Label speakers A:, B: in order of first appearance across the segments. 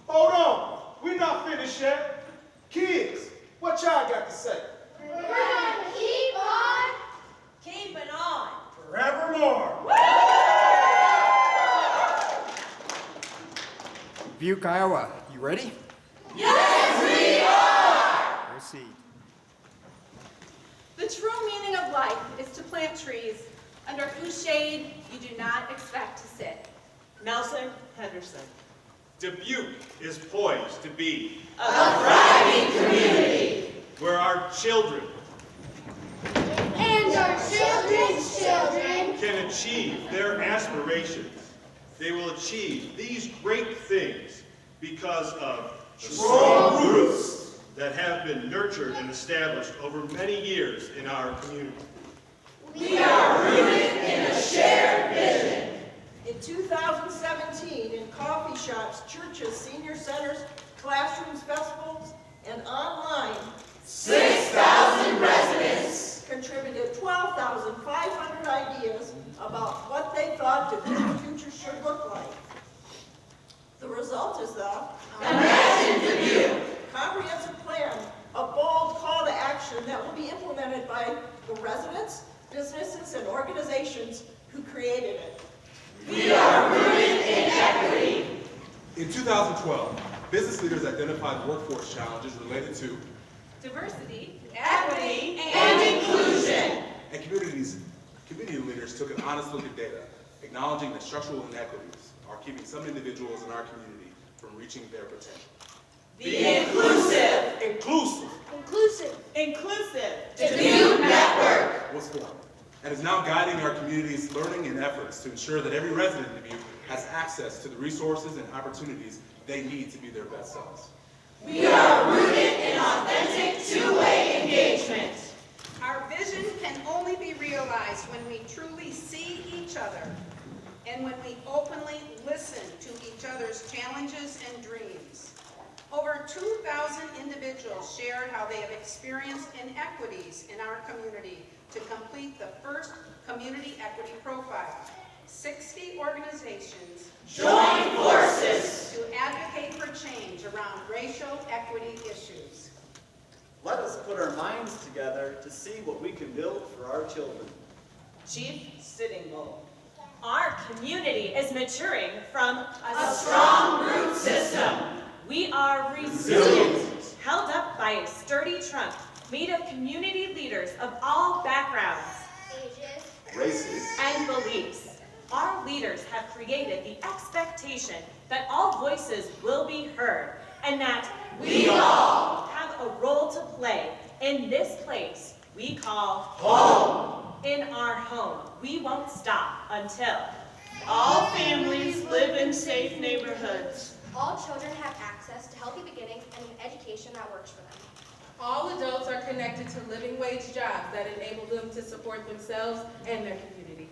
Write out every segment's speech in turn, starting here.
A: Hold on, we're not finished yet. Kids, what y'all got to say?
B: We're gonna keep on
C: keeping on
A: forevermore.
D: Dubuque, Iowa, you ready?
C: Yes, we are!
D: Proceed.
E: The true meaning of life is to plant trees under whose shade you do not expect to sit.
C: Nelson Henderson.
F: Dubuque is poised to be
C: A thriving community
F: where our children
B: and our children's children
F: can achieve their aspirations. They will achieve these great things because of the strong roots that have been nurtured and established over many years in our community.
C: We are rooted in a shared vision.
G: In 2017, in coffee shops, churches, senior centers, classrooms, festivals, and online,
C: 6,000 residents
G: contributed 12,500 ideas about what they thought the future should look like. The result is the
C: Imagine Dubuque.
G: comprehensive plan, a bold call to action that will be implemented by the residents, businesses, and organizations who created it.
C: We are rooted in equity.
H: In 2012, business leaders identified workforce challenges related to
E: Diversity,
C: Equity and inclusion.
H: and community leaders took an honest look at data, acknowledging that structural inequities are keeping some individuals in our community from reaching their potential.
C: The inclusive Dubuque Network
H: Was formed and is now guiding our community's learning and efforts to ensure that every resident in Dubuque has access to the resources and opportunities they need to be their best selves.
C: We are rooted in authentic two-way engagement.
E: Our vision can only be realized when we truly see each other and when we openly listen to each other's challenges and dreams. Over 2,000 individuals shared how they have experienced inequities in our community to complete the first community equity profile. 60 organizations
C: Join forces
E: to advocate for change around racial equity issues.
I: Let us put our minds together to see what we can build for our children.
C: Chief Sitting Bull. Our community is maturing from
E: A strong root system.
C: We are resilient, held up by a sturdy trunk made of community leaders of all backgrounds
B: ages,
I: Races,
C: and beliefs. Our leaders have created the expectation that all voices will be heard and that we all have a role to play in this place we call home. In our home, we won't stop until all families live in safe neighborhoods.
B: all children have access to healthy beginnings and an education that works for them.
J: All adults are connected to living wage jobs that enable them to support themselves and their community.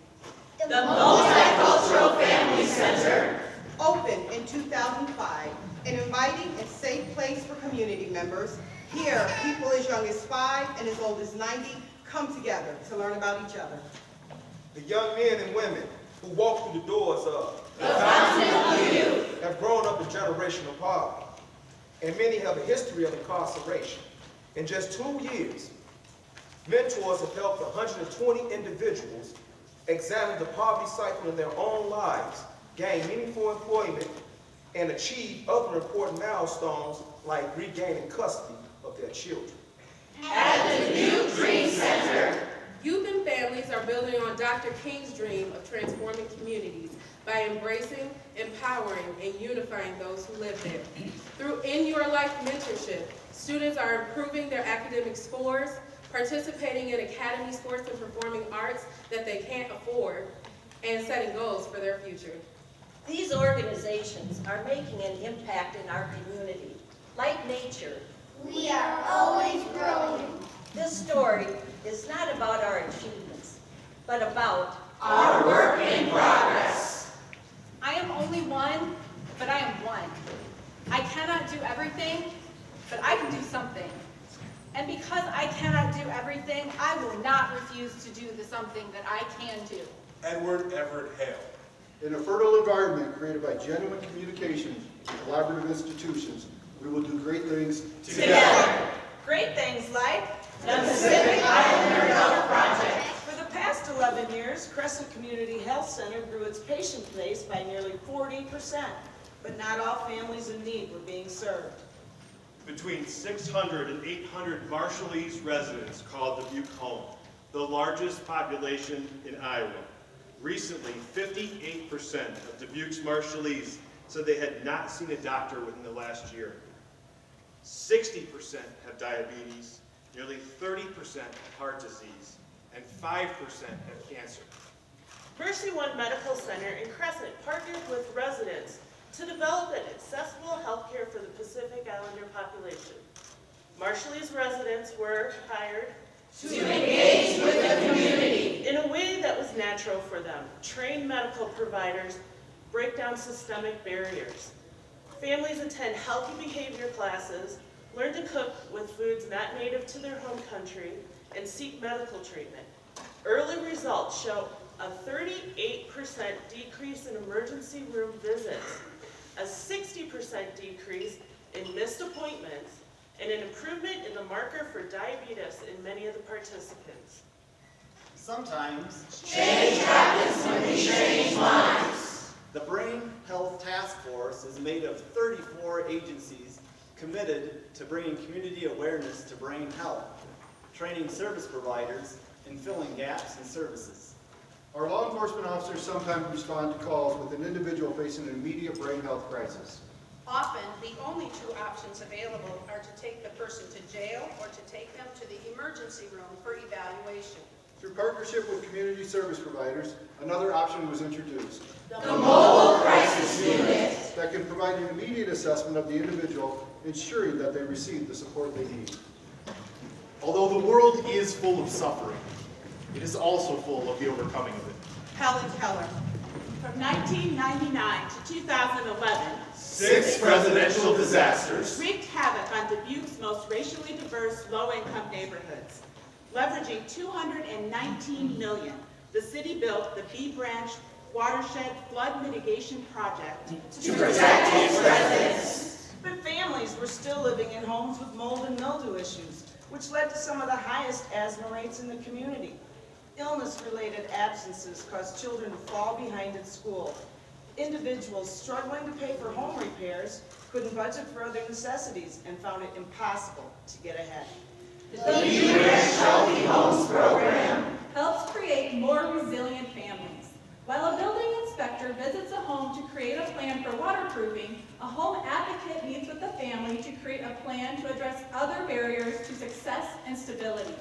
C: The Multicultural Family Center.
K: Opened in 2005, an inviting and safe place for community members. Here, people as young as 5 and as old as 90 come together to learn about each other.
A: The young men and women who walk through the doors of
C: The Fountain of Youth.
A: have grown up in generational poverty, and many have a history of incarceration. In just 2 years, mentors have helped 120 individuals examine the poverty cycle in their own lives, gain meaningful employment, and achieve other important milestones like regaining custody of their children.
C: At the Dubuque Dream Center.
J: Youth and families are building on Dr. King's dream of transforming communities by embracing, empowering, and unifying those who live there. Through In Your Life mentorship, students are improving their academic scores, participating in academy sports and performing arts that they can't afford, and setting goals for their future.
L: These organizations are making an impact in our community. Like nature,
B: We are always growing.
L: this story is not about our achievements, but about
C: Our work in progress.
E: I am only one, but I am one. I cannot do everything, but I can do something. And because I cannot do everything, I will not refuse to do the something that I can do.
H: Edward Everett Hale.
M: In a fertile environment created by genuine communication, collaborative institutions, we will do great things
C: Together. Great things like the Pacific Islander Health Project.
N: For the past 11 years, Crescent Community Health Center grew its patient base by nearly 40%, but not all families in need were being served.
F: Between 600 and 800 Marshallese residents called Dubuque home, the largest population in Iowa. Recently, 58% of Dubuque's Marshallese said they had not seen a doctor within the last year. 60% have diabetes, nearly 30% have heart disease, and 5% have cancer.
O: Mercy One Medical Center in Crescent partnered with residents to develop an accessible health care for the Pacific Islander population. Marshallese residents were hired
C: to engage with the community
O: in a way that was natural for them. Trained medical providers break down systemic barriers. Families attend healthy behavior classes, learn to cook with foods not native to their home country, and seek medical treatment. Early results show a 38% decrease in emergency room visits, a 60% decrease in missed appointments, and an improvement in the marker for diabetes in many of the participants.
I: Sometimes,
C: change happens when we change minds.
I: The Brain Health Task Force is made of 34 agencies committed to bringing community awareness to brain health, training service providers, and filling gaps in services.
M: Our law enforcement officers sometimes respond to calls with an individual facing an immediate brain health crisis.
E: Often, the only two options available are to take the person to jail or to take them to the emergency room for evaluation.
M: Through partnership with community service providers, another option was introduced.
C: The Mobile Crisis Unit.
M: That can provide an immediate assessment of the individual, ensuring that they receive the support they need.
P: Although the world is full of suffering, it is also full of the overcoming of it.
K: Helen Keller.
Q: From 1999 to 2011,
P: 6 presidential disasters
Q: wreaked havoc on Dubuque's most racially diverse low-income neighborhoods. Leveraging $219 million, the city built the B Branch Watershed Flood Mitigation Project
C: to protect its residents.
N: But families were still living in homes with mold and mildew issues, which led to some of the highest asthma rates in the community. Illness-related absences caused children to fall behind at school. Individuals struggling to pay for home repairs couldn't budget for other necessities and found it impossible to get ahead.
C: The B Branch Healthy Homes program
R: helps create more resilient families. While a building inspector visits a home to create a plan for waterproofing, a home advocate meets with the family to create a plan to address other barriers to success and stability.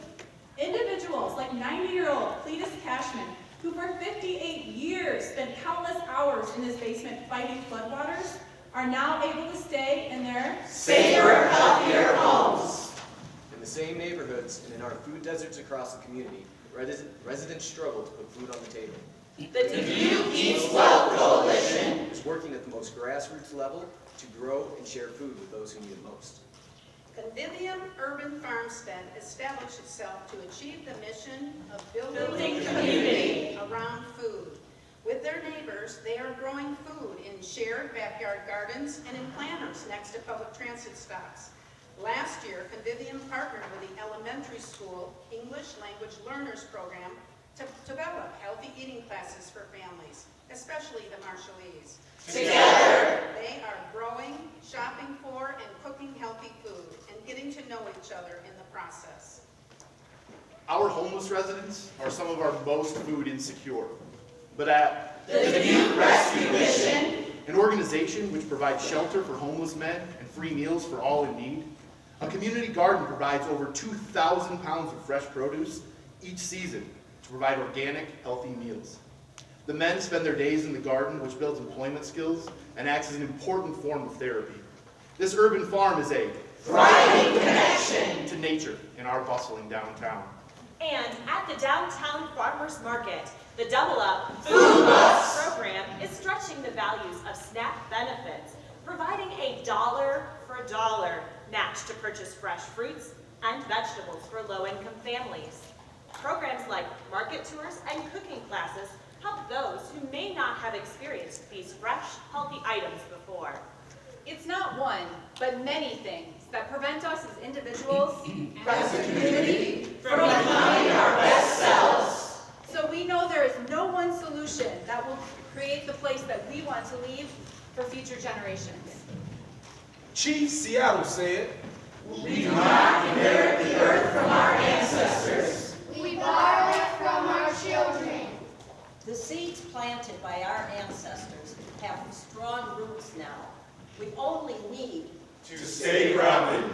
R: Individuals like 90-year-old Cletus Cashman, who for 58 years spent countless hours in his basement fighting floodwaters, are now able to stay in their
C: safer, healthier homes.
S: In the same neighborhoods and in our food deserts across the community, residents struggle to put food on the table.
C: The Dubuque Eats Well Coalition
S: is working at the most grassroots level to grow and share food with those who need it most.
E: Convivium Urban Farmstead established itself to achieve the mission of
C: building community
E: around food. With their neighbors, they are growing food in shared backyard gardens and in planters next to public transit stops. Last year, Convivium partnered with the elementary school English Language Learners Program to develop healthy eating classes for families, especially the Marshallese.
C: Together,
E: they are growing, shopping for, and cooking healthy food, and getting to know each other in the process.
P: Our homeless residents are some of our most food insecure. But at
C: the Dubuque Rescue Mission,
P: an organization which provides shelter for homeless men and free meals for all in need, a community garden provides over 2,000 pounds of fresh produce each season to provide organic, healthy meals. The men spend their days in the garden, which builds employment skills and acts as an important form of therapy. This urban farm is a
C: thriving connection
P: to nature in our bustling downtown.
C: And at the Downtown Farmers Market, the Double Up Food Bus program is stretching the values of SNAP benefits, providing a dollar-for-dollar match to purchase fresh fruits and vegetables for low-income families. Programs like market tours and cooking classes help those who may not have experienced these fresh, healthy items before.
T: It's not one, but many things that prevent us as individuals,
G: As a community, from becoming our best selves.
T: So we know there is no one solution that will create the place that we want to leave for future generations.
A: Chief Seattle said,
G: We do not inherit the earth from our ancestors.
B: We borrow it from our children.
L: The seeds planted by our ancestors have strong roots now. We only need
F: to stay grounded.